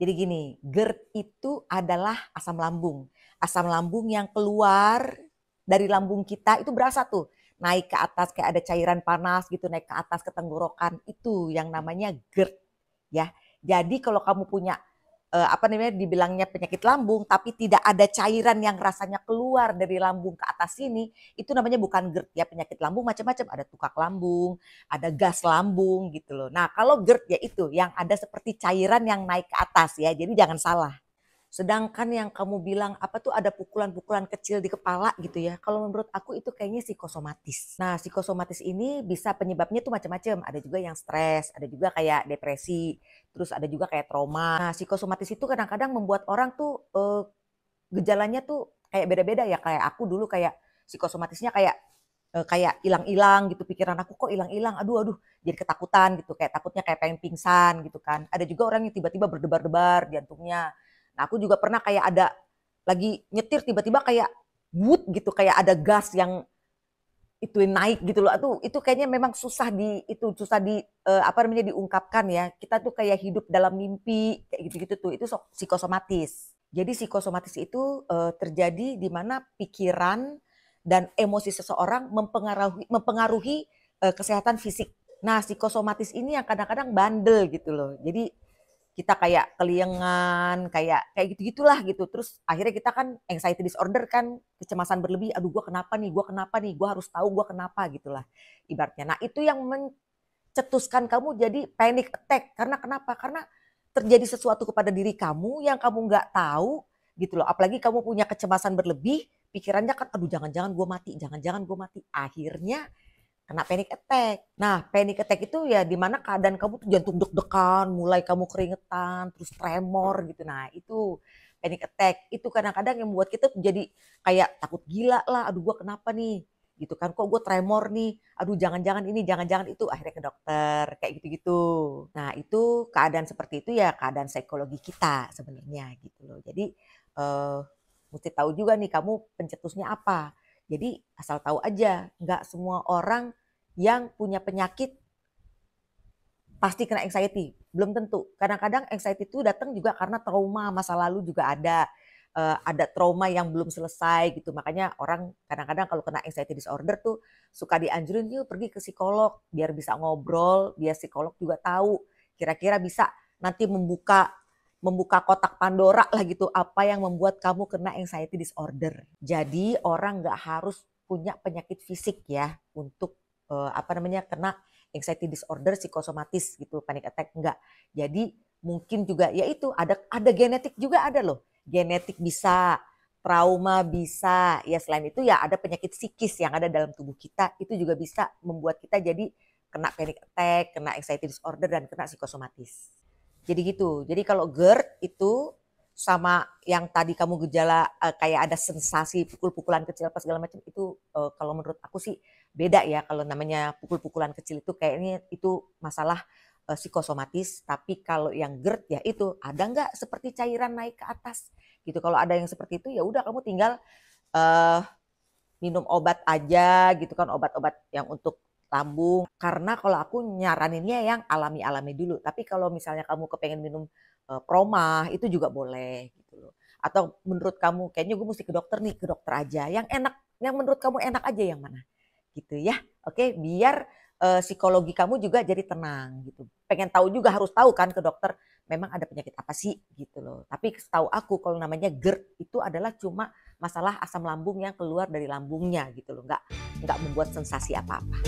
Jadi gini, GERD itu adalah asam lambung. Asam lambung yang keluar dari lambung kita itu berasa tuh. Naik ke atas kayak ada cairan panas gitu, naik ke atas ke tenggorokan. Itu yang namanya GERD ya. Jadi kalau kamu punya apa namanya dibilangnya penyakit lambung tapi tidak ada cairan yang rasanya keluar dari lambung ke atas sini, itu namanya bukan GERD ya. Penyakit lambung macam-macam, ada tukak lambung, ada gas lambung gitu loh. Nah, kalau GERD ya itu yang ada seperti cairan yang naik ke atas ya. Jadi jangan salah. Sedangkan yang kamu bilang apa tuh ada pukulan-pukulan kecil di kepala gitu ya. Kalau menurut aku itu kayaknya psikosomatis. Nah, psikosomatis ini bisa penyebabnya tuh macam-macam. Ada juga yang stres, ada juga kayak depresi, terus ada juga kayak trauma. Nah, psikosomatis itu kadang-kadang membuat orang tuh gejalanya tuh kayak beda-beda ya. Kayak aku dulu kayak psikosomatisnya kayak hilang-hilang gitu, pikiran aku kok hilang-hilang, aduh jadi ketakutan gitu, kayak takutnya kayak pengen pingsan gitu kan. Ada juga orang yang tiba-tiba berdebar-debar jantungnya. Nah, aku juga pernah kayak ada lagi nyetir tiba-tiba kayak wut gitu, kayak ada gas yang itu naik gitu loh. Aduh, itu kayaknya memang susah di apa namanya diungkapkan ya. Kita tuh kayak hidup dalam mimpi kayak gitu-gitu tuh. Itu psikosomatis. Jadi psikosomatis itu terjadi di mana pikiran dan emosi seseorang mempengaruhi kesehatan fisik. Nah, psikosomatis ini yang kadang-kadang bandel gitu loh. Jadi kita kayak keliengan, kayak gitu-gitulah gitu. Terus akhirnya kita kan anxiety disorder kan, kecemasan berlebih, aduh gue kenapa nih, gue harus tahu gue kenapa gitulah ibaratnya. Nah, itu yang mencetuskan kamu jadi panic attack. Karena kenapa? Karena terjadi sesuatu kepada diri kamu yang kamu nggak tahu gitu loh. Apalagi kamu punya kecemasan berlebih, pikirannya kan aduh jangan-jangan gue mati, jangan-jangan gue mati. Akhirnya kena panic attack. Nah, panic attack itu ya dimana keadaan kamu tuh jantung deg-degan, mulai kamu keringetan, terus tremor gitu. Nah, itu panic attack. Itu kadang-kadang yang membuat kita jadi kayak takut gila lah, aduh gue kenapa nih? Gitu kan, kok gue tremor nih, aduh jangan-jangan ini, jangan-jangan itu, akhirnya ke dokter, kayak gitu-gitu. Nah, itu keadaan seperti itu ya keadaan psikologi kita sebenarnya gitu loh. Jadi, mesti tahu juga nih kamu pencetusnya apa. Jadi asal tahu aja, nggak semua orang yang punya penyakit pasti kena anxiety, belum tentu. Kadang-kadang anxiety itu datang juga karena trauma masa lalu juga ada trauma yang belum selesai gitu. Makanya orang kadang-kadang kalau kena anxiety disorder tuh suka dianjurin yuk pergi ke psikolog biar bisa ngobrol, biar psikolog juga tahu kira-kira bisa nanti membuka kotak Pandora lah gitu apa yang membuat kamu kena anxiety disorder. Jadi orang nggak harus punya penyakit fisik ya untuk apa namanya kena anxiety disorder psikosomatis gitu, panic attack enggak. Jadi mungkin juga ya itu ada genetik juga ada loh. Genetik bisa, trauma bisa, ya selain itu ya ada penyakit psikis yang ada dalam tubuh kita itu juga bisa membuat kita jadi kena panic attack, kena anxiety disorder dan kena psikosomatis. Jadi gitu. Jadi kalau GERD itu sama yang tadi kamu gejala kayak ada sensasi pukul-pukulan kecil apa segala macam itu kalau menurut aku sih beda ya. Kalau namanya pukul-pukulan kecil itu kayaknya itu masalah psikosomatis. Tapi kalau yang GERD ya itu ada nggak seperti cairan naik ke atas gitu. Kalau ada yang seperti itu ya udah kamu tinggal uh, minum obat aja gitu kan, obat-obat yang untuk lambung. Karena kalau aku nyaraninnya yang alami-alami dulu. Tapi kalau misalnya kamu kepengen minum promah itu juga boleh gitu loh. Atau menurut kamu kayaknya gue mesti ke dokter nih, ke dokter aja. Yang enak, yang menurut kamu enak aja yang mana? Gitu ya. Oke, biar psikologi kamu juga jadi tenang gitu. Pengen tahu juga harus tahu kan ke dokter memang ada penyakit apa sih gitu loh. Tapi setahu aku kalau namanya GERD itu adalah cuma masalah asam lambung yang keluar dari lambungnya gitu loh. Nggak membuat sensasi apa-apa.